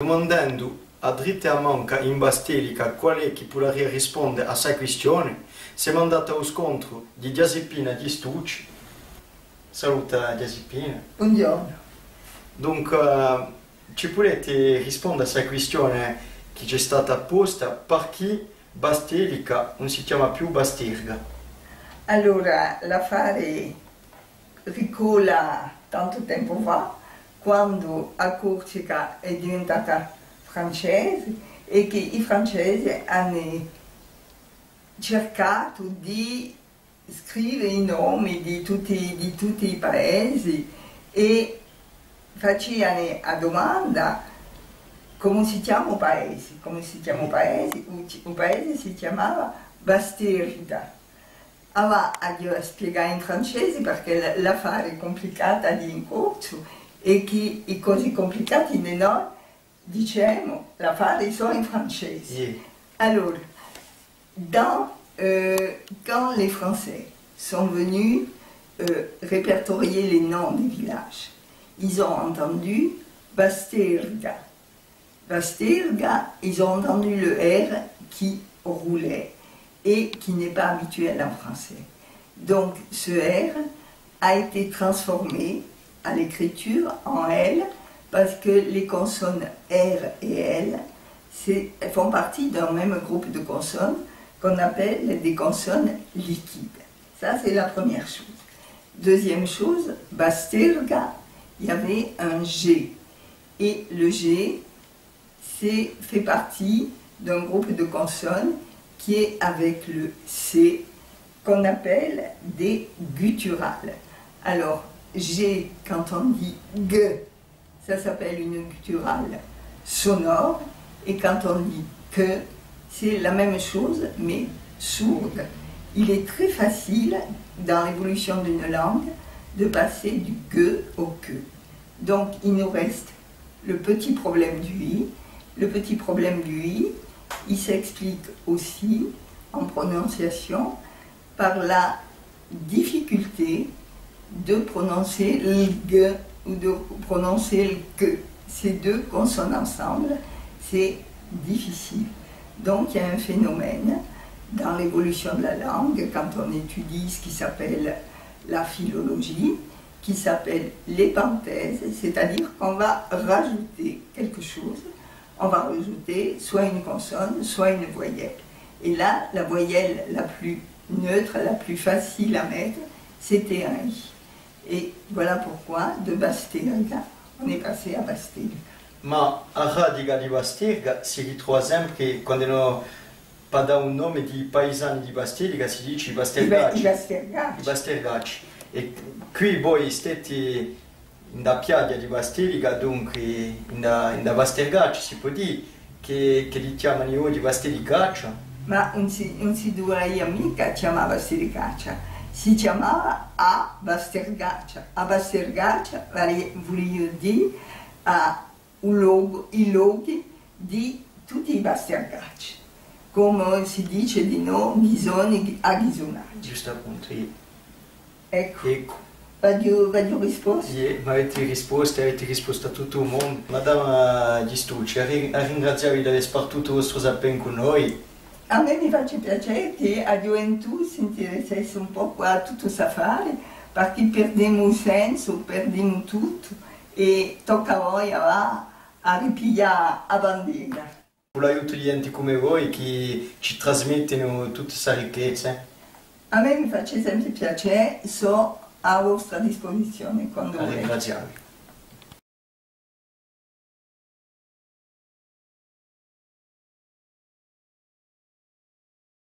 Domandando a dritta e a manca in Bastelica qual è chi potrebbe rispondere a questa questione, siamo andati allo scontro di Giuseppina di Stucci. Saluta Giuseppina. Buongiorno. Dunque, ci potete rispondere a questa questione che ci è stata posta perché Bastelica non si chiama più Bastirga? Allora, l'affare ricola tanto tempo fa, quando a Corsica è diventata francese e che i francesi hanno cercato di scrivere i nomi di tutti i paesi e facevano a domanda come si chiama un paese. Un paese si chiamava Bastirda. Allora, a spiegare in francese perché l'affare è complicata di in corso e che i così complicati di noi diciamo l'affare sono in francese. Sì. Alors, quand les Français sont venus répertorier les noms des villages, ils ont entendu Bastirga. Bastirga, ils ont entendu le R qui roulait et qui n'est pas habituel en français. Donc ce R a été transformé à l'écriture en L parce que les consonnes R et L font partie d'un même groupe de consonnes qu'on appelle des consonnes liquides. Ça, c'est la première chose. Deuxième chose, Bastirga, il y avait un G. Et le G fait partie d'un groupe de consonnes qui est avec le C, qu'on appelle des gutturales. Alors, G, quand on dit G, ça s'appelle une gutturale sonore, et quand on dit que, c'est la même chose, mais sourde. Il est très facile, dans l'évolution d'une langue, de passer du G au que. Donc, il nous reste le petit problème du I. Le petit problème du I, il s'explique aussi, en prononciation, par la difficulté de prononcer le G ou de prononcer le que. Ces deux consonnes ensemble, c'est difficile. Donc il y a un phénomène dans l'évolution de la langue, quand on étudie ce qui s'appelle la philologie, qui s'appelle l'épenthèse, c'est-à-dire qu'on va rajouter quelque chose, on va rajouter soit une consonne, soit une voyelle. Et là, la voyelle la plus neutre, la plus facile à mettre, c'était un I. Et voilà pourquoi, de Bastirga, on est passé a Bastirga. Ma a radica di Bastirga si ritrova sempre quando non pada un nome di paesani di Bastirga si dice i Bastirgacci. I Bastirgacci. E qui voi siete in da piaggia di Bastirga, dunque in da Bastirgacci si può dire che li chiamano oggi Bastirgaccia? Ma non si dovrei mica chiamare Bastirgaccia, si chiamava a Bastirgaccia. A Bastirgaccia voglio dire i luoghi di tutti i Bastirgacci, come si dice di noi, Ghisoni a Ghisonacci. Giusto appunto. Ecco. Voglio risposto? Sì, ma avete risposto a tutto il mondo. Madame Di Stucci, a ringraziarvi di aver spartito il vostro sapere con noi. A me mi faccia piacere che a gioventù si interessasse un po' a tutto questo affare, perché perdiamo il senso, perdiamo tutto e tocca a voi a ripigliare a bandiera. Con l'aiuto di enti come voi che ci trasmettono tutta questa ricchezza. A me mi faccia sempre piacere, so a vostra disposizione quando volete. Ringraziarvi.